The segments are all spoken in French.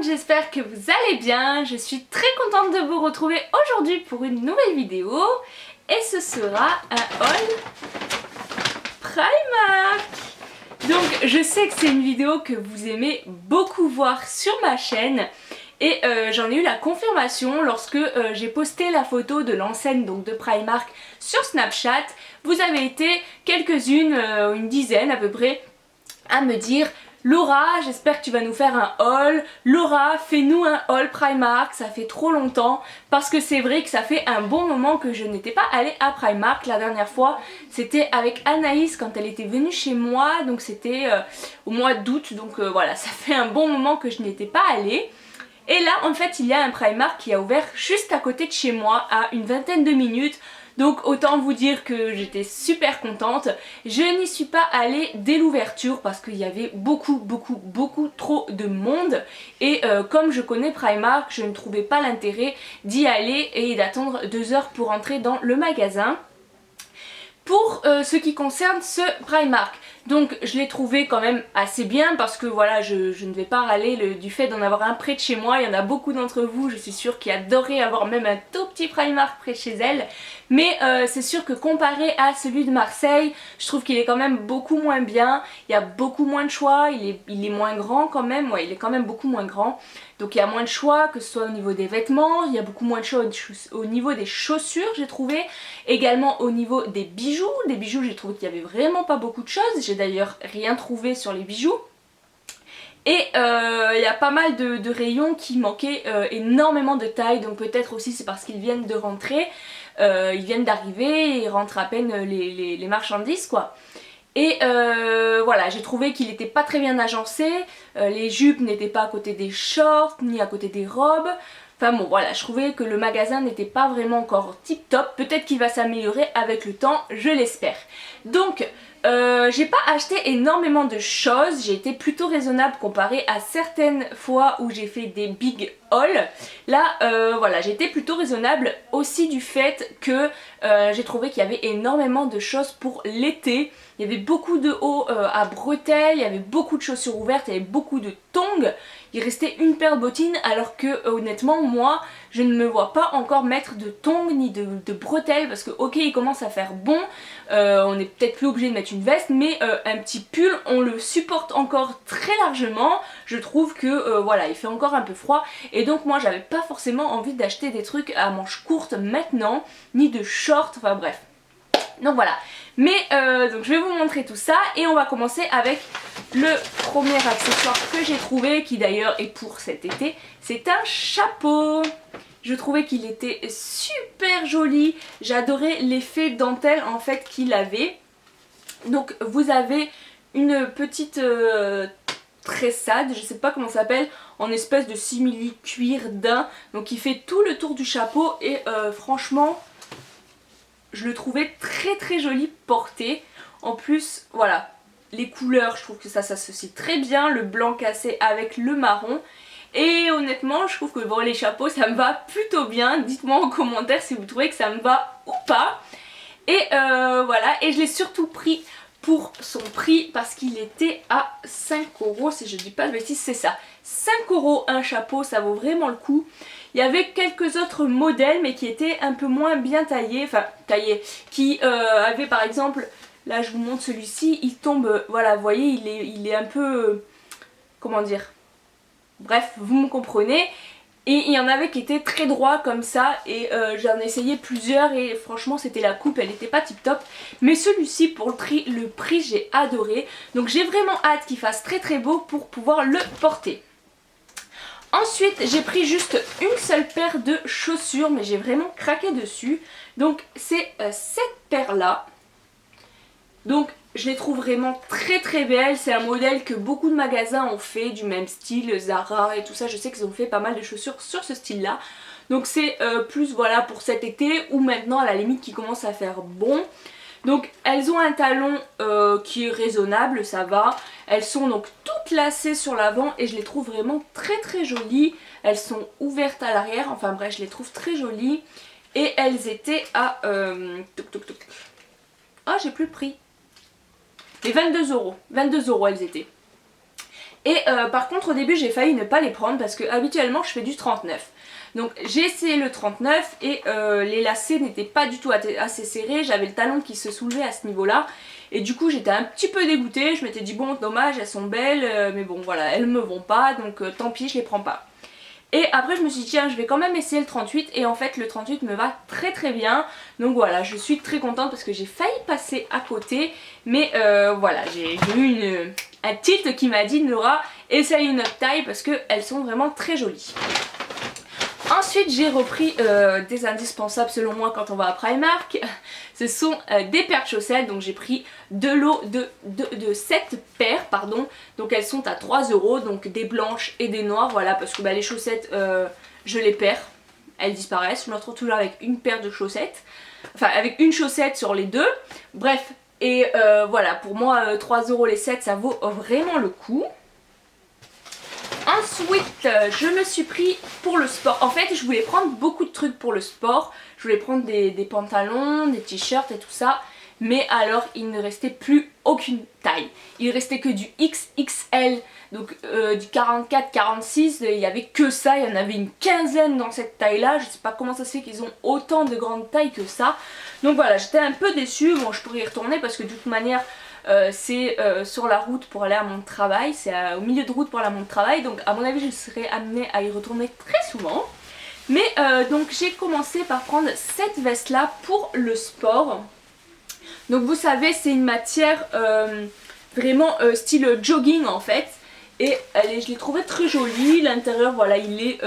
j'espère que vous allez bien. Je suis très contente de vous retrouver aujourd'hui pour une nouvelle vidéo. Et ce sera un haul Primark. Donc je sais que c'est une vidéo que vous aimez beaucoup voir sur ma chaîne. Et j'en ai eu la confirmation lorsque j'ai posté la photo de l'enseigne donc de Primark sur Snapchat. Vous avez été quelques-unes, une dizaine à peu près, à me dire: Laura, j'espère que tu vas nous faire un haul. Laura, fais-nous un haul Primark, ça fait trop longtemps. Parce que c'est vrai que ça fait un bon moment que je n'étais pas allée à Primark. La dernière fois, c'était avec Anaïs quand elle était venue chez moi. Donc c'était au mois d'août. Donc voilà, ça fait un bon moment que je n'y étais pas allée. Et là, en fait, il y a un Primark qui a ouvert juste à côté de chez moi, à une vingtaine de minutes. Donc autant vous dire que j'étais super contente. Je n'y suis pas allée dès l'ouverture parce qu'il y avait beaucoup trop de monde. Et comme je connais Primark, je ne trouvais pas l'intérêt d'y aller et d'attendre 2 heures pour entrer dans le magasin. Pour ce qui concerne ce Primark, donc je l'ai trouvé quand même assez bien parce que voilà, je ne vais pas râler du fait d'en avoir un près de chez moi. Il y en a beaucoup d'entre vous, je suis sûre, qui adoreraient avoir même un tout petit Primark près de chez elles. Mais c'est sûr que comparé à celui de Marseille, je trouve qu'il est quand même beaucoup moins bien. Il y a beaucoup moins de choix, il est moins grand quand même, ouais, il est quand même beaucoup moins grand. Donc il y a moins de choix, que ce soit au niveau des vêtements, il y a beaucoup moins de choix au niveau des chaussures, j'ai trouvé. Également au niveau des bijoux. Les bijoux, j'ai trouvé qu'il y avait vraiment pas beaucoup de choses. J'ai d'ailleurs rien trouvé sur les bijoux. Et il y a pas mal de rayons qui manquaient énormément de taille. Donc peut-être aussi c'est parce qu'ils viennent de rentrer. Ils viennent d'arriver et ils rentrent à peine les marchandises quoi. Et voilà, j'ai trouvé qu'il n'était pas très bien agencé, les jupes n'étaient pas à côté des shorts, ni à côté des robes. Enfin bon voilà, je trouvais que le magasin n'était pas vraiment encore tip top, peut-être qu'il va s'améliorer avec le temps, je l'espère. Donc j'ai pas acheté énormément de choses, j'ai été plutôt raisonnable comparé à certaines fois où j'ai fait des big hauls. Là voilà, j'ai été plutôt raisonnable aussi du fait que j'ai trouvé qu'il y avait énormément de choses pour l'été. Il y avait beaucoup de hauts à bretelles, il y avait beaucoup de chaussures ouvertes, il y avait beaucoup de tongs. Il restait une paire de bottines alors que honnêtement moi je ne me vois pas encore mettre de tongs ni de bretelles parce que ok il commence à faire bon, on n'est peut-être plus obligé de mettre une veste mais un petit pull on le supporte encore très largement. Je trouve que voilà il fait encore un peu froid et donc moi j'avais pas forcément envie d'acheter des trucs à manches courtes maintenant ni de shorts, enfin bref. Donc voilà, mais donc je vais vous montrer tout ça et on va commencer avec le premier accessoire que j'ai trouvé qui d'ailleurs est pour cet été, c'est un chapeau. Je trouvais qu'il était super joli, j'adorais l'effet dentelle en fait qu'il avait. Donc vous avez une petite tressade, je sais pas comment ça s'appelle, en espèce de simili cuir daim, donc qui fait tout le tour du chapeau et franchement je le trouvais très joli porté. En plus voilà, les couleurs je trouve que ça s'associe très bien, le blanc cassé avec le marron. Et honnêtement je trouve que bon, les chapeaux ça me va plutôt bien. Dites-moi en commentaire si vous trouvez que ça me va ou pas. Et voilà, et je l'ai surtout pris pour son prix parce qu'il était à 5 € si je dis pas de bêtises, c'est ça. 5 € un chapeau, ça vaut vraiment le coup. Il y avait quelques autres modèles mais qui étaient un peu moins bien taillés, enfin taillés, qui avaient par exemple, là je vous montre celui-ci, il tombe, voilà vous voyez il est un peu, comment dire, bref vous me comprenez. Et il y en avait qui étaient très droits comme ça et j'en ai essayé plusieurs et franchement c'était la coupe, elle n'était pas tip top. Mais celui-ci pour le prix j'ai adoré. Donc j'ai vraiment hâte qu'il fasse très beau pour pouvoir le porter. Ensuite j'ai pris juste une seule paire de chaussures mais j'ai vraiment craqué dessus. Donc c'est cette paire là. Donc je les trouve vraiment très belles, c'est un modèle que beaucoup de magasins ont fait, du même style, Zara et tout ça, je sais qu'ils ont fait pas mal de chaussures sur ce style là. Donc c'est plus voilà pour cet été ou maintenant à la limite qui commence à faire bon. Donc elles ont un talon qui est raisonnable, ça va. Elles sont donc toutes lacées sur l'avant et je les trouve vraiment très jolies. Elles sont ouvertes à l'arrière, enfin bref je les trouve très jolies. Et elles étaient à... Ah j'ai plus le prix. Et 22 €, 22 € elles étaient. Et par contre au début j'ai failli ne pas les prendre parce que habituellement je fais du 39. Donc j'ai essayé le 39 et les lacets n'étaient pas du tout assez serrés, j'avais le talon qui se soulevait à ce niveau là. Et du coup j'étais un petit peu dégoûtée, je m'étais dit bon dommage, elles sont belles, mais bon voilà, elles me vont pas, donc tant pis, je les prends pas. Et après je me suis dit tiens je vais quand même essayer le 38 et en fait le 38 me va très très bien. Donc voilà, je suis très contente parce que j'ai failli passer à côté. Mais voilà, j'ai eu un tilt qui m'a dit Nora, essaye une autre taille parce qu'elles sont vraiment très jolies. Ensuite j'ai repris des indispensables selon moi quand on va à Primark. Ce sont des paires de chaussettes, donc j'ai pris deux lots de 7 paires, pardon. Donc elles sont à 3 €, donc des blanches et des noires, voilà, parce que bah, les chaussettes je les perds, elles disparaissent. Je me retrouve toujours avec une paire de chaussettes, enfin avec une chaussette sur les deux, bref. Et voilà, pour moi 3 € les 7 ça vaut vraiment le coup. Ensuite, je me suis pris pour le sport. En fait, je voulais prendre beaucoup de trucs pour le sport. Je voulais prendre des pantalons, des t-shirts et tout ça. Mais alors, il ne restait plus aucune taille. Il restait que du XXL, donc du 44, 46. Il n'y avait que ça. Il y en avait une quinzaine dans cette taille-là. Je ne sais pas comment ça se fait qu'ils ont autant de grandes tailles que ça. Donc voilà, j'étais un peu déçue. Bon, je pourrais y retourner parce que de toute manière... c'est sur la route pour aller à mon travail, c'est au milieu de route pour aller à mon travail, donc à mon avis je serai amenée à y retourner très souvent. Mais donc j'ai commencé par prendre cette veste là pour le sport. Donc vous savez c'est une matière vraiment style jogging en fait. Et je l'ai trouvée très jolie, l'intérieur voilà il est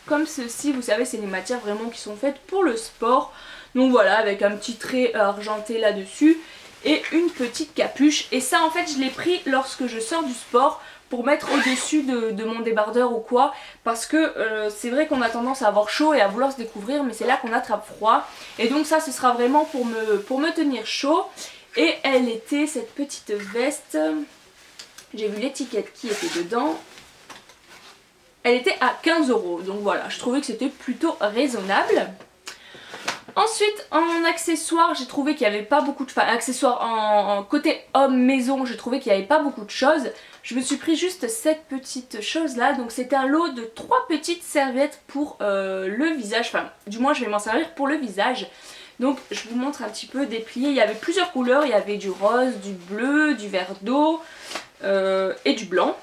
comme ceci, vous savez c'est des matières vraiment qui sont faites pour le sport. Donc voilà avec un petit trait argenté là dessus. Et une petite capuche, et ça en fait je l'ai pris lorsque je sors du sport pour mettre au-dessus de mon débardeur ou quoi, parce que c'est vrai qu'on a tendance à avoir chaud et à vouloir se découvrir, mais c'est là qu'on attrape froid. Et donc ça ce sera vraiment pour me tenir chaud. Et elle était cette petite veste, j'ai vu l'étiquette qui était dedans, elle était à 15 €, donc voilà, je trouvais que c'était plutôt raisonnable. Ensuite en accessoires j'ai trouvé qu'il n'y avait pas beaucoup de... Enfin accessoires en côté homme maison j'ai trouvé qu'il n'y avait pas beaucoup de choses. Je me suis pris juste cette petite chose là. Donc c'était un lot de 3 petites serviettes pour le visage. Enfin du moins je vais m'en servir pour le visage. Donc je vous montre un petit peu déplié. Il y avait plusieurs couleurs. Il y avait du rose, du bleu, du vert d'eau et du blanc.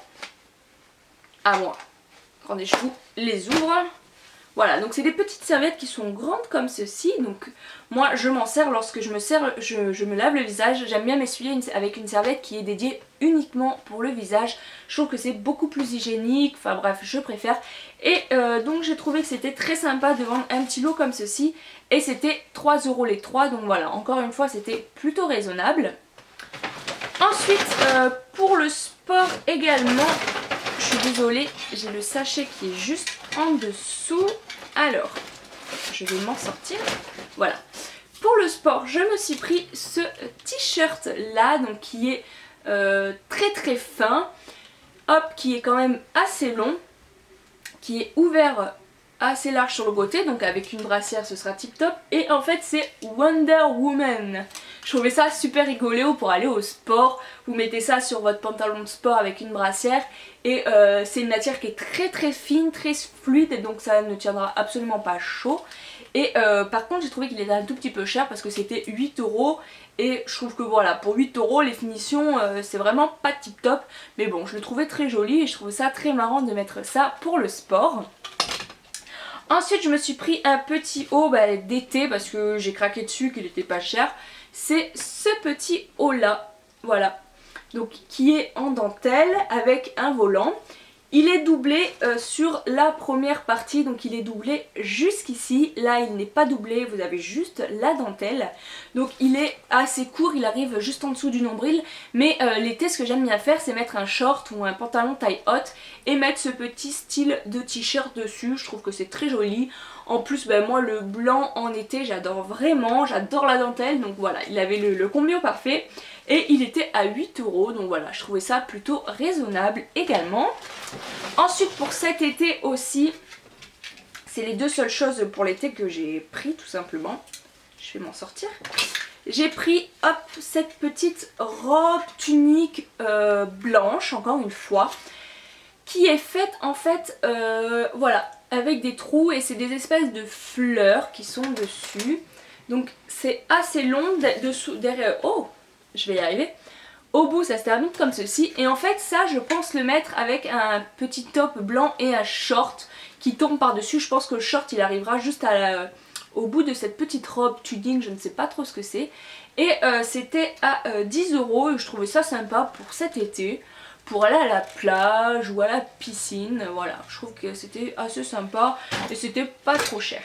À moi. Attendez je vous les ouvre. Voilà, donc c'est des petites serviettes qui sont grandes comme ceci. Donc moi je m'en sers lorsque je me lave le visage. J'aime bien m'essuyer avec une serviette qui est dédiée uniquement pour le visage. Je trouve que c'est beaucoup plus hygiénique, enfin bref je préfère. Et donc j'ai trouvé que c'était très sympa de vendre un petit lot comme ceci. Et c'était 3 € les 3, donc voilà, encore une fois c'était plutôt raisonnable. Ensuite pour le sport également, je suis désolée, j'ai le sachet qui est juste en dessous. Alors, je vais m'en sortir. Voilà. Pour le sport, je me suis pris ce t-shirt là, donc qui est très très fin. Hop, qui est quand même assez long. Qui est ouvert assez large sur le côté, donc avec une brassière ce sera tip top. Et en fait c'est Wonder Woman. Je trouvais ça super rigolo pour aller au sport. Vous mettez ça sur votre pantalon de sport avec une brassière. Et c'est une matière qui est très très fine, très fluide, et donc ça ne tiendra absolument pas chaud. Et par contre j'ai trouvé qu'il était un tout petit peu cher parce que c'était 8 €. Et je trouve que voilà, pour 8 € les finitions c'est vraiment pas tip top. Mais bon, je le trouvais très joli et je trouvais ça très marrant de mettre ça pour le sport. Ensuite je me suis pris un petit haut d'été parce que j'ai craqué dessus, qu'il était pas cher. C'est ce petit haut là, voilà. Donc qui est en dentelle avec un volant. Il est doublé sur la première partie, donc il est doublé jusqu'ici. Là il n'est pas doublé, vous avez juste la dentelle. Donc il est assez court, il arrive juste en dessous du nombril. Mais l'été ce que j'aime bien faire c'est mettre un short ou un pantalon taille haute et mettre ce petit style de t-shirt dessus. Je trouve que c'est très joli. En plus moi le blanc en été j'adore vraiment, j'adore la dentelle. Donc voilà, il avait le combo parfait. Et il était à 8 €, donc voilà, je trouvais ça plutôt raisonnable également. Ensuite pour cet été aussi, c'est les deux seules choses pour l'été que j'ai pris tout simplement. Je vais m'en sortir. j'ai pris hop cette petite robe tunique blanche, encore une fois, qui est faite en fait voilà, avec des trous et c'est des espèces de fleurs qui sont dessus. Donc c'est assez long dessous, derrière, oh je vais y arriver. Au bout ça se termine comme ceci et en fait ça je pense le mettre avec un petit top blanc et un short qui tombe par dessus. Je pense que le short il arrivera juste au bout de cette petite robe tunique, je ne sais pas trop ce que c'est. Et c'était à 10 € et je trouvais ça sympa pour cet été, pour aller à la plage ou à la piscine. Voilà, je trouve que c'était assez sympa et c'était pas trop cher.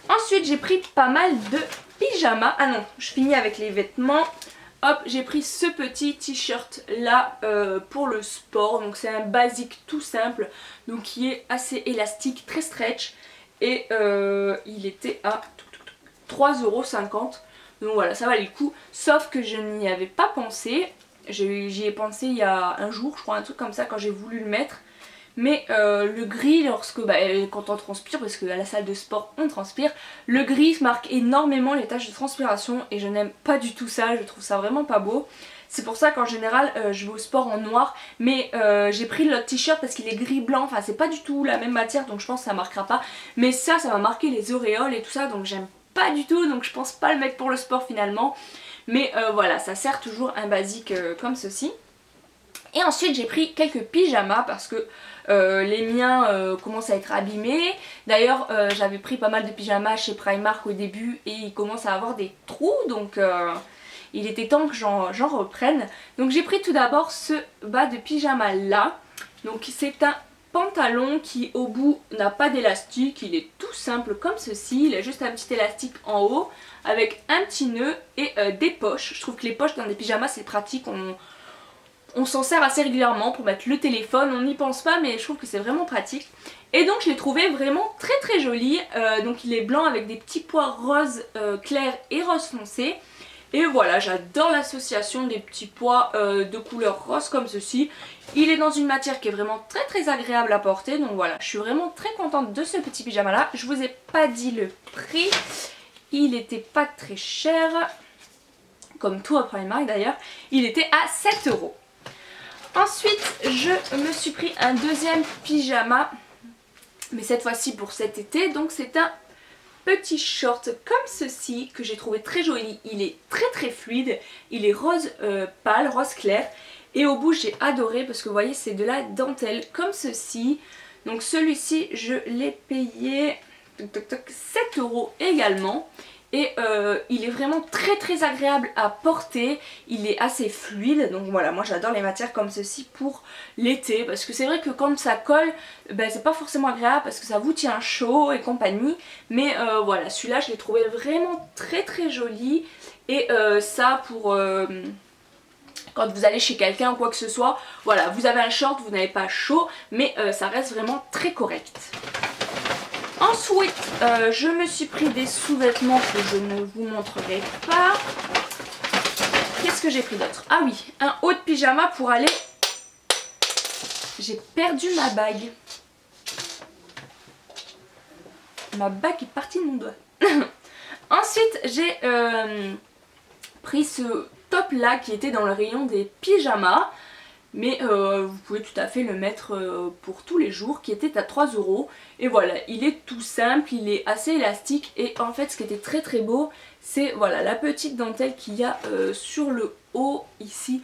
Ensuite j'ai pris pas mal de pyjamas. Ah non, je finis avec les vêtements. Hop, j'ai pris ce petit t-shirt là pour le sport. Donc c'est un basique tout simple, donc qui est assez élastique, très stretch. Et il était à 3,50 €. Donc voilà, ça valait le coup. Sauf que je n'y avais pas pensé. J'y ai pensé il y a un jour, je crois, un truc comme ça, quand j'ai voulu le mettre. Mais le gris, quand on transpire, parce qu'à la salle de sport on transpire, le gris marque énormément les taches de transpiration et je n'aime pas du tout ça, je trouve ça vraiment pas beau. C'est pour ça qu'en général je vais au sport en noir, mais j'ai pris l'autre t-shirt parce qu'il est gris blanc, enfin c'est pas du tout la même matière donc je pense que ça marquera pas. Mais ça va marquer les auréoles et tout ça, donc j'aime pas du tout, donc je pense pas le mettre pour le sport finalement. Mais voilà, ça sert toujours un basique comme ceci. Et ensuite j'ai pris quelques pyjamas parce que les miens commencent à être abîmés. D'ailleurs j'avais pris pas mal de pyjamas chez Primark au début et ils commencent à avoir des trous, donc il était temps que j'en reprenne. Donc j'ai pris tout d'abord ce bas de pyjama là. Donc c'est un pantalon qui au bout n'a pas d'élastique, il est tout simple comme ceci. Il a juste un petit élastique en haut avec un petit nœud et des poches. Je trouve que les poches dans des pyjamas c'est pratique, on s'en sert assez régulièrement pour mettre le téléphone, on n'y pense pas mais je trouve que c'est vraiment pratique. Et donc je l'ai trouvé vraiment très très joli, donc il est blanc avec des petits pois rose clair et rose foncé. Et voilà, j'adore l'association des petits pois de couleur rose comme ceci. Il est dans une matière qui est vraiment très très agréable à porter, donc voilà, je suis vraiment très contente de ce petit pyjama là. Je vous ai pas dit le prix, il était pas très cher, comme tout à Primark d'ailleurs, il était à 7 €. Ensuite, je me suis pris un deuxième pyjama, mais cette fois-ci pour cet été. Donc c'est un petit short comme ceci que j'ai trouvé très joli. Il est très très fluide, il est rose pâle, rose clair. Et au bout j'ai adoré parce que vous voyez c'est de la dentelle comme ceci. Donc celui-ci je l'ai payé 7 € également. Et il est vraiment très très agréable à porter, il est assez fluide, donc voilà, moi j'adore les matières comme ceci pour l'été, parce que c'est vrai que quand ça colle, c'est pas forcément agréable parce que ça vous tient chaud et compagnie, mais voilà, celui-là je l'ai trouvé vraiment très très joli, et ça pour quand vous allez chez quelqu'un ou quoi que ce soit, voilà, vous avez un short, vous n'avez pas chaud, mais ça reste vraiment très correct. Ensuite, je me suis pris des sous-vêtements que je ne vous montrerai pas. Qu'est-ce que j'ai pris d'autre? Ah oui, un haut de pyjama pour aller... J'ai perdu ma bague. Ma bague est partie de mon doigt. Ensuite, j'ai pris ce top là qui était dans le rayon des pyjamas. Mais vous pouvez tout à fait le mettre pour tous les jours, qui était à 3 €. Et voilà, il est tout simple, il est assez élastique. Et en fait ce qui était très très beau, c'est voilà la petite dentelle qu'il y a sur le haut ici.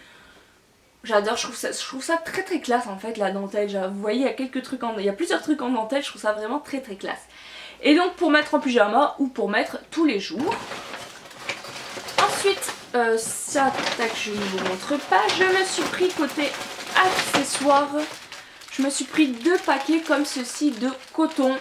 J'adore, je trouve ça très très classe en fait la dentelle. Vous voyez il y a plusieurs trucs en dentelle, je trouve ça vraiment très très classe. Et donc pour mettre en pyjama ou pour mettre tous les jours. Ensuite, ça, tac, je ne vous montre pas. Je me suis pris côté accessoires. Je me suis pris 2 paquets comme ceci de coton.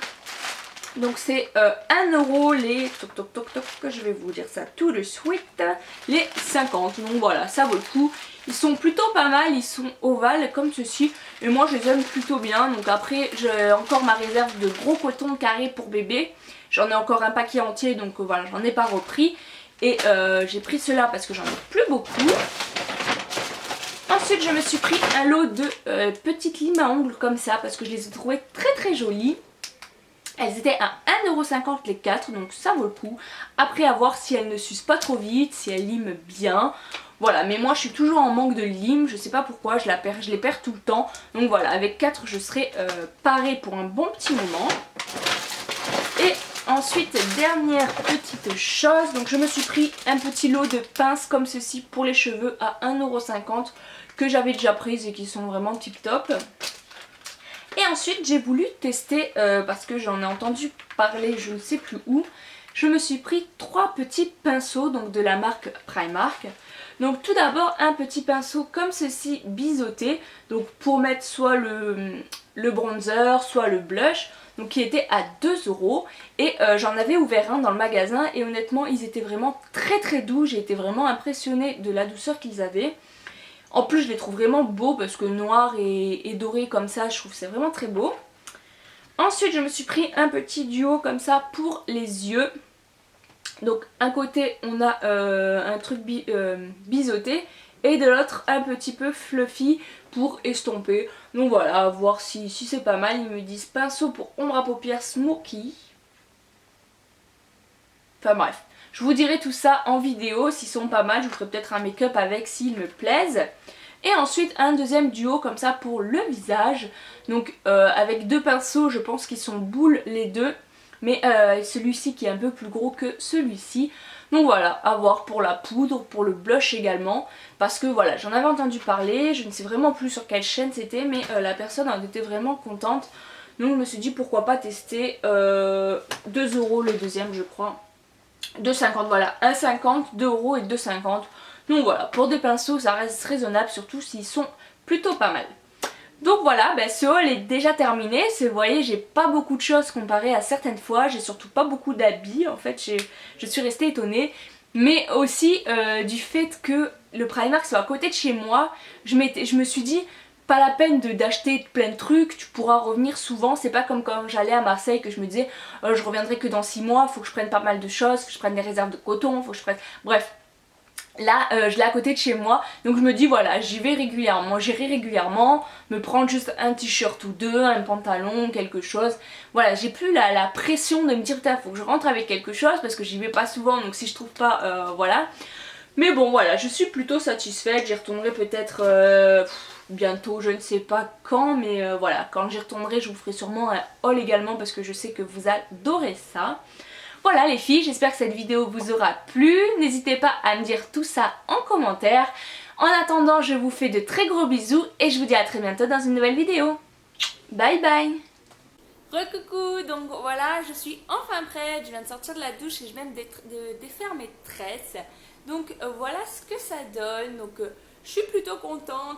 Donc c'est 1 € les... Toc toc toc toc, je vais vous dire ça tout de suite. Les 50. Donc voilà, ça vaut le coup. Ils sont plutôt pas mal, ils sont ovales comme ceci. Et moi je les aime plutôt bien. Donc après j'ai encore ma réserve de gros coton carré pour bébé. J'en ai encore un paquet entier, donc voilà, j'en ai pas repris. Et j'ai pris cela parce que j'en ai plus beaucoup. Ensuite je me suis pris un lot de petites limes à ongles comme ça parce que je les ai trouvées très très jolies. Elles étaient à 1,50 € les 4, donc ça vaut le coup. Après, à voir si elles ne s'usent pas trop vite, si elles liment bien. Voilà, mais moi je suis toujours en manque de lime, je sais pas pourquoi, je les perds tout le temps. Donc voilà, avec 4 je serai parée pour un bon petit moment. Et ensuite, dernière petite chose, donc je me suis pris un petit lot de pinces comme ceci pour les cheveux à 1,50 € que j'avais déjà prises et qui sont vraiment tip top. Et ensuite j'ai voulu tester, parce que j'en ai entendu parler je ne sais plus où, je me suis pris 3 petits pinceaux donc de la marque Primark. Donc tout d'abord un petit pinceau comme ceci biseauté, donc pour mettre soit le bronzer, soit le blush, donc qui était à 2 €. Et j'en avais ouvert un dans le magasin et honnêtement ils étaient vraiment très doux, j'ai été vraiment impressionnée de la douceur qu'ils avaient. En plus je les trouve vraiment beaux parce que noir et doré comme ça je trouve que c'est vraiment très beau. Ensuite je me suis pris un petit duo comme ça pour les yeux. Donc un côté on a un truc biseauté et de l'autre un petit peu fluffy pour estomper. Donc voilà, à voir si c'est pas mal. Ils me disent pinceau pour ombre à paupières smoky. Enfin bref, je vous dirai tout ça en vidéo, s'ils sont pas mal, je vous ferai peut-être un make-up avec s'ils me plaisent. Et ensuite un deuxième duo comme ça pour le visage, donc avec 2 pinceaux, je pense qu'ils sont boules les deux, mais celui-ci qui est un peu plus gros que celui-ci. Donc voilà, à voir pour la poudre, pour le blush également, parce que voilà, j'en avais entendu parler, je ne sais vraiment plus sur quelle chaîne c'était, mais la personne en était vraiment contente. Donc je me suis dit pourquoi pas tester 2 € le deuxième je crois. 2,50 voilà, 1,50, 2 € et 2,50. Donc voilà, pour des pinceaux ça reste raisonnable, surtout s'ils sont plutôt pas mal. Donc voilà, ce haul est déjà terminé. Vous voyez, j'ai pas beaucoup de choses comparé à certaines fois. J'ai surtout pas beaucoup d'habits. En fait, je suis restée étonnée. Mais aussi du fait que le Primark soit à côté de chez moi, je me suis dit, pas la peine d'acheter plein de trucs, tu pourras revenir souvent. C'est pas comme quand j'allais à Marseille que je me disais, je reviendrai que dans 6 mois, faut que je prenne pas mal de choses, faut que je prenne des réserves de coton, faut que je prenne... Bref. Là, je l'ai à côté de chez moi, donc je me dis voilà, j'y vais régulièrement, j'irai régulièrement, me prendre juste un t-shirt ou deux, un pantalon, quelque chose. Voilà, j'ai plus la pression de me dire putain, faut que je rentre avec quelque chose parce que j'y vais pas souvent, donc si je trouve pas, voilà. Mais bon, voilà, je suis plutôt satisfaite, j'y retournerai peut-être bientôt, je ne sais pas quand, mais voilà, quand j'y retournerai, je vous ferai sûrement un haul également parce que je sais que vous adorez ça. Voilà les filles, j'espère que cette vidéo vous aura plu. N'hésitez pas à me dire tout ça en commentaire. En attendant, je vous fais de très gros bisous et je vous dis à très bientôt dans une nouvelle vidéo. Bye bye. Recoucou, donc voilà, je suis enfin prête. Je viens de sortir de la douche et je viens de défaire mes tresses. Donc voilà ce que ça donne. Donc je suis plutôt contente.